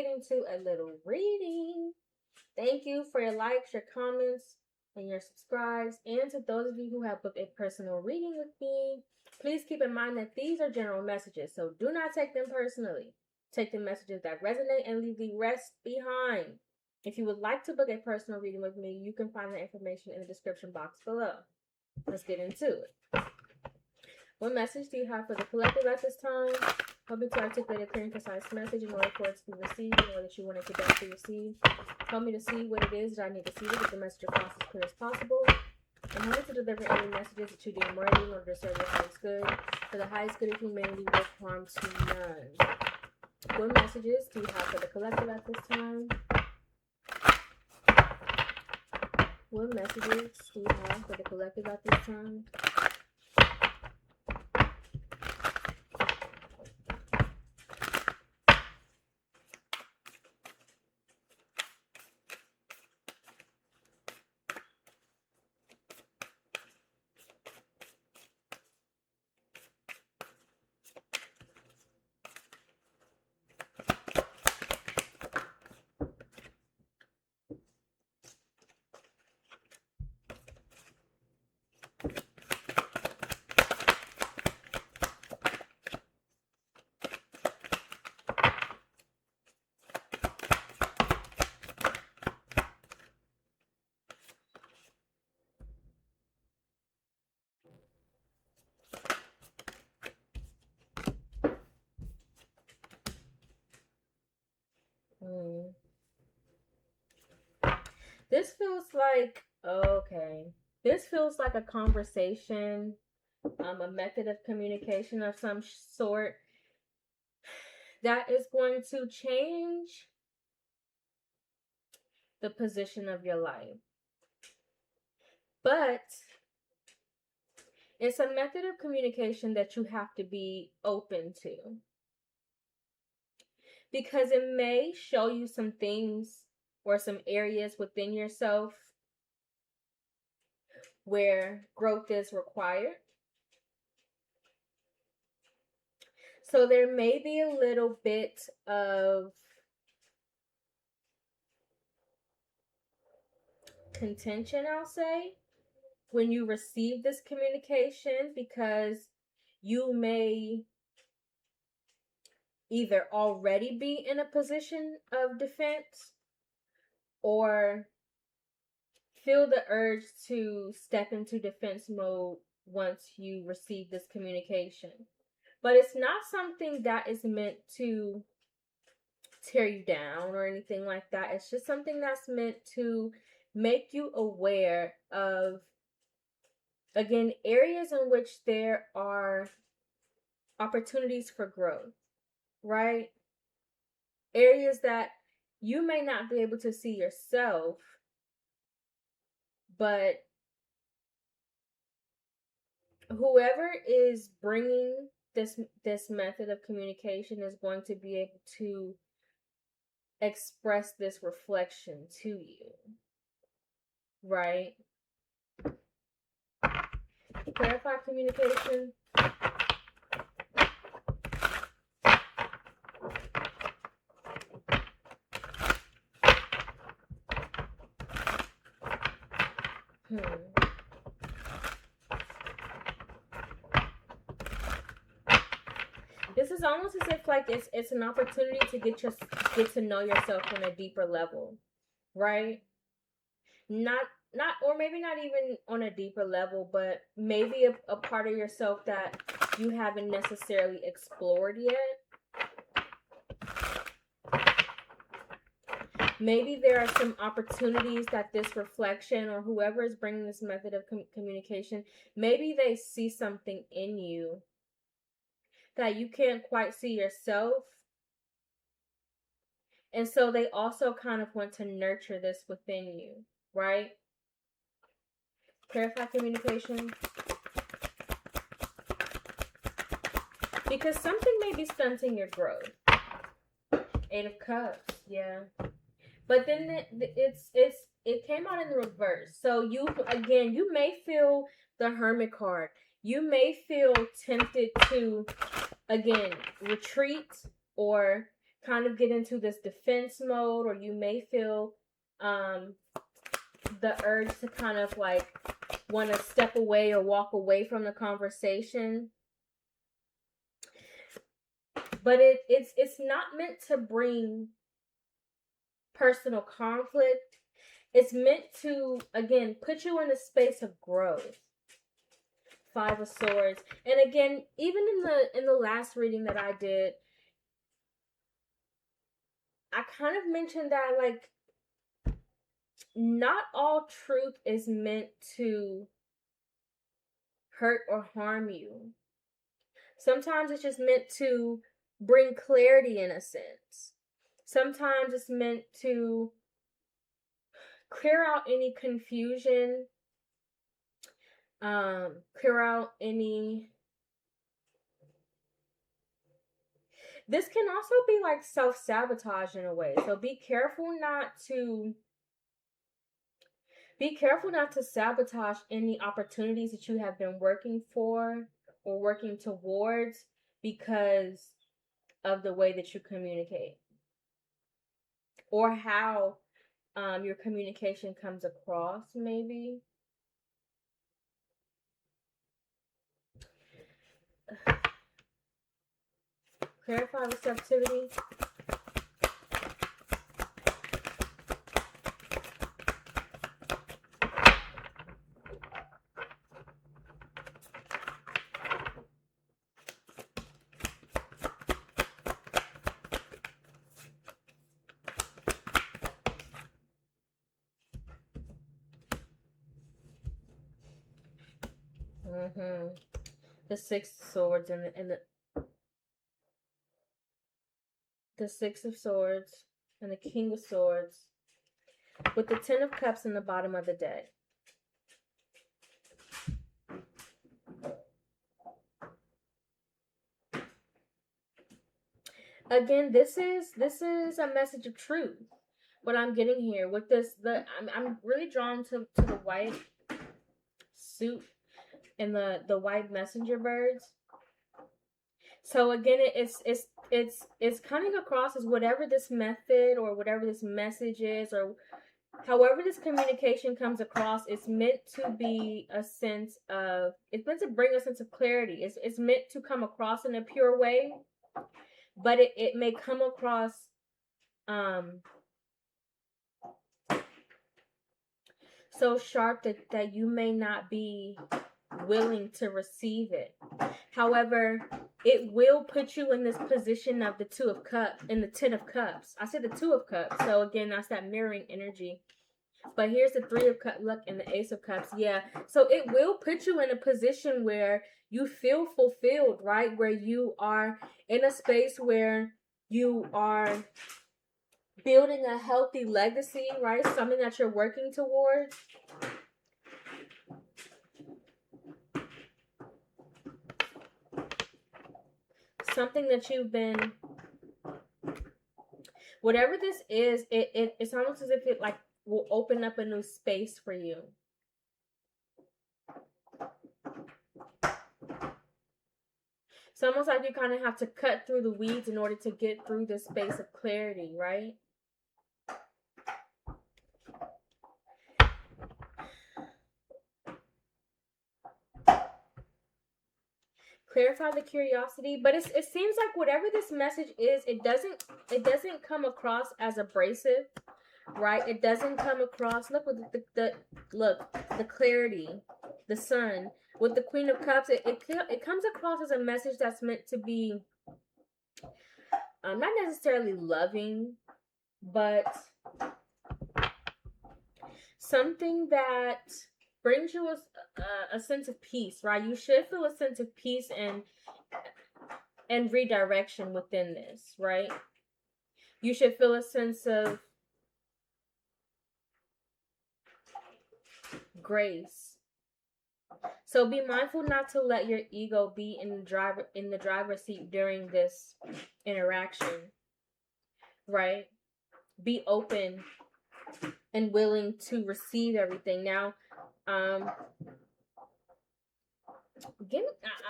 get into a little reading. Thank you for your likes, your comments, and your subscribes. And to those of you who have booked a personal reading with me, please keep in mind that these are general messages, so do not take them personally. Take the messages that resonate and leave the rest behind. If you would like to book a personal reading with me, you can find the information in the description box below. Let's get into it. What message do you have for the collective at this time? Help me to articulate a clear and concise message in order for it to be received, in order that you want it to be received. Help me to see what it is that I need to see to get the message across as clear as possible. And help me to deliver any messages that you deem worthy in order to serve your highest good, for the highest good of humanity with harm to none. What messages do you have for the collective at this time? What messages do you have for the collective at this time? This feels like, okay, this feels like a conversation, a method of communication of some sort that is going to change the position of your life. But it's a method of communication that you have to be open to, because it may show you some things or some areas within yourself where growth is required. So there may be a little bit of contention, I'll say, when you receive this communication, because you may either already be in a position of defense or feel the urge to step into defense mode once you receive this communication. But it's not something that is meant to tear you down or anything like that. It's just something that's meant to make you aware of, again, areas in which there are opportunities for growth, right? Areas that you may not be able to see yourself, but whoever is bringing this method of communication is going to be able to express this reflection to you, right? Clarify communication. This is almost as if like it's an opportunity to get to know yourself on a deeper level, right? Not or maybe not even on a deeper level, but maybe a part of yourself that you haven't necessarily explored yet. Maybe there are some opportunities that this reflection or whoever is bringing this method of communication, maybe they see something in you that you can't quite see yourself. And so they also kind of want to nurture this within you, right? Clarify communication. Because something may be stunting your growth. 8 of Cups, yeah. But then it came out in the reverse. So you may feel the Hermit card. You may feel tempted to, again, retreat or kind of get into this defense mode, or you may feel the urge to kind of like want to step away or walk away from the conversation. But it's not meant to bring personal conflict. It's meant to, again, put you in a space of growth. 5 of Swords. And again, even in the last reading that I did, I kind of mentioned that, like, not all truth is meant to hurt or harm you. Sometimes it's just meant to bring clarity in a sense. Sometimes it's meant to clear out any confusion, clear out any... This can also be like self-sabotage in a way. So be careful not to sabotage any opportunities that you have been working for or working towards because of the way that you communicate or how your communication comes across, maybe. Clarify receptivity. The 6 of Swords and the 6 of Swords and the King of Swords with the 10 of Cups in the bottom of the deck. Again, this is a message of truth. What I'm getting here with this, I'm really drawn to the white suit and the white messenger birds. So again, it's coming across as whatever this method or whatever this message is, or however this communication comes across, it's meant to be a sense of, it's meant to bring a sense of clarity. It's meant to come across in a pure way, but it may come across so sharp that you may not be willing to receive it. However, it will put you in this position of the 2 of Cups and the 10 of Cups. I said the 2 of Cups, so again, that's that mirroring energy. But here's the 3 of Cups, look, and the Ace of Cups. Yeah, so it will put you in a position where you feel fulfilled, right? Where you are in a space where you are building a healthy legacy, right? Something that you're working towards. Something that you've been, whatever this is, it's almost as if it like will open up a new space for you. It's almost like you kind of have to cut through the weeds in order to get through this space of clarity, right? Clarify the curiosity, but it seems like whatever this message is, it doesn't come across as abrasive, right? It doesn't come across. Look with the clarity, the Sun with the Queen of Cups. It comes across as a message that's meant to be not necessarily loving, but something that brings you a sense of peace, right? You should feel a sense of peace and redirection within this, right? You should feel a sense of grace. So be mindful not to let your ego be in the driver's seat during this interaction, right? Be open and willing to receive everything. Now, again,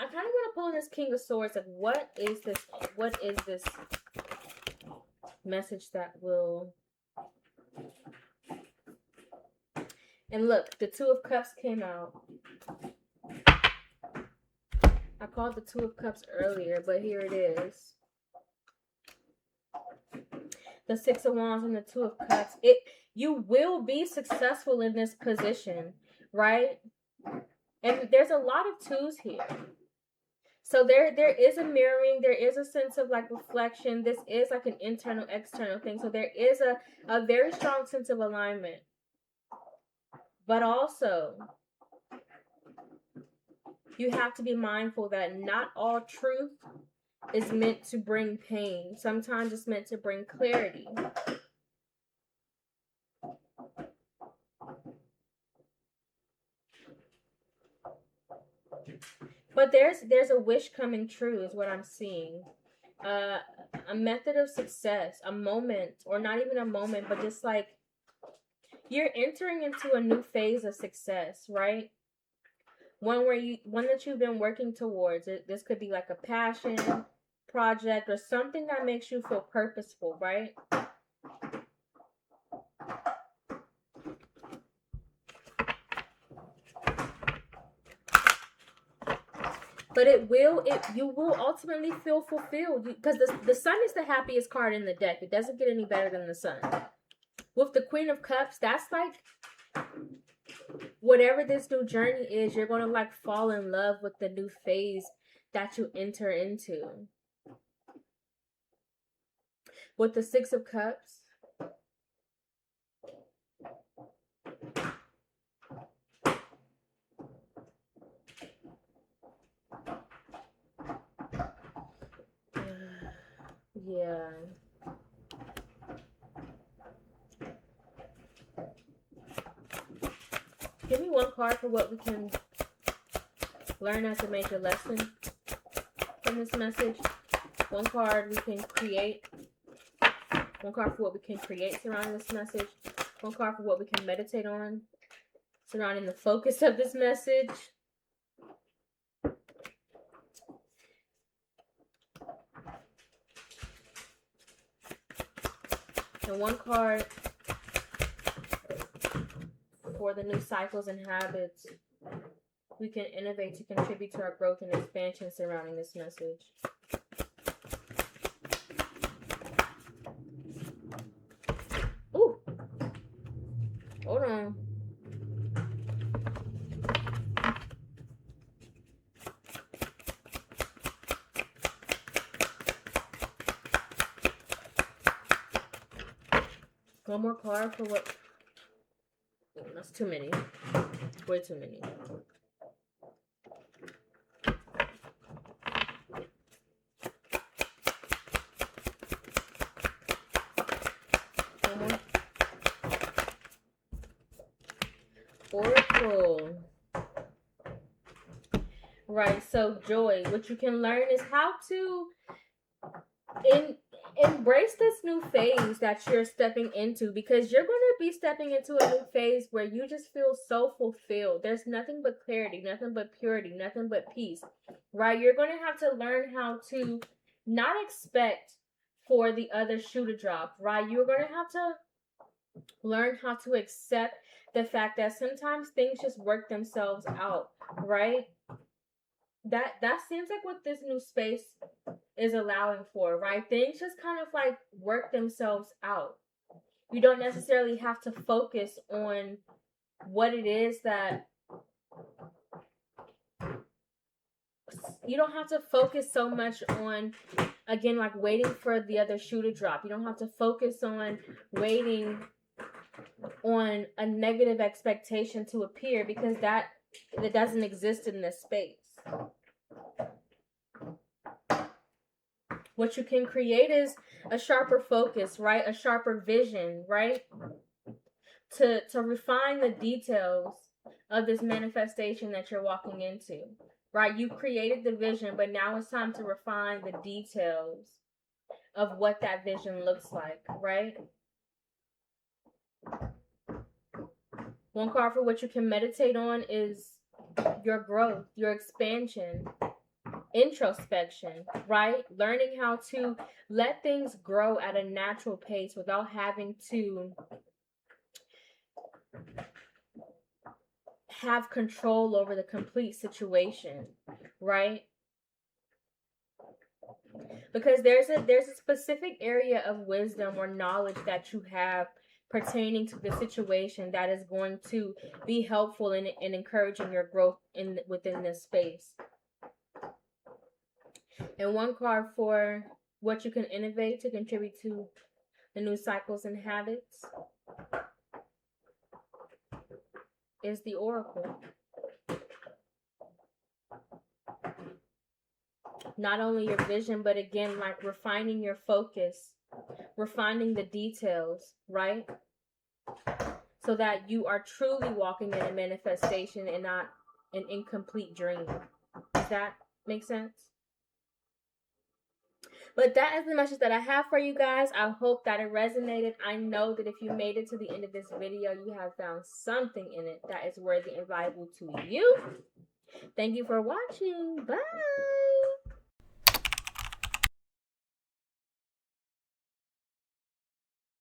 I kind of want to pull in this King of Swords. Like, what is this? What is this? message that will... And look, the Two of Cups came out. I called the Two of Cups earlier, but here it is. The Six of Wands and the Two of Cups. You will be successful in this position, right? And there's a lot of twos here. So there is a mirroring. There is a sense of like reflection. This is like an internal, external thing. So there is a very strong sense of alignment. But also, you have to be mindful that not all truth is meant to bring pain. Sometimes it's meant to bring clarity. But there's a wish coming true is what I'm seeing. A method of success, a moment, or not even a moment, but just like you're entering into a new phase of success, right? One that you've been working towards. This could be like a passion project or something that makes you feel purposeful, right? But you will ultimately feel fulfilled because the sun is the happiest card in the deck. It doesn't get any better than the sun. With the Queen of Cups, that's like whatever this new journey is, you're going to like fall in love with the new phase that you enter into. With the Six of Cups, yeah. Give me one card for what we can learn as a major lesson from this message. One card we can create. One card for what we can create surrounding this message. One card for what we can meditate on surrounding the focus of this message. And one card for the new cycles and habits we can innovate to contribute to our growth and expansion surrounding this message. Ooh. Hold on. One more card for what? Oh, that's too many. Way too many. One more. Oracle. Right, so joy. What you can learn is how to embrace this new phase that you're stepping into, because you're going to be stepping into a new phase where you just feel so fulfilled. There's nothing but clarity, nothing but purity, nothing but peace, right? You're going to have to learn how to not expect for the other shoe to drop, right? You're going to have to learn how to accept the fact that sometimes things just work themselves out, right? That seems like what this new space is allowing for, right? Things just kind of like work themselves out. You don't necessarily have to focus on what it is that... You don't have to focus so much on, again, like waiting for the other shoe to drop. You don't have to focus on waiting on a negative expectation to appear, because that doesn't exist in this space. What you can create is a sharper focus, right? A sharper vision, right? To refine the details of this manifestation that you're walking into, right? You created the vision, but now it's time to refine the details of what that vision looks like, right? One card for what you can meditate on is your growth, your expansion. introspection, right? Learning how to let things grow at a natural pace without having to have control over the complete situation, right? Because there's a specific area of wisdom or knowledge that you have pertaining to the situation that is going to be helpful in encouraging your growth within this space. And one card for what you can innovate to contribute to the new cycles and habits is the Oracle. Not only your vision, but again, like refining your focus, refining the details, right? So that you are truly walking in a manifestation and not an incomplete dream. Does that make sense? But that is the message that I have for you guys. I hope that it resonated. I know that if you made it to the end of this video, you have found something in it that is worthy and valuable to you. Thank you for watching. Bye.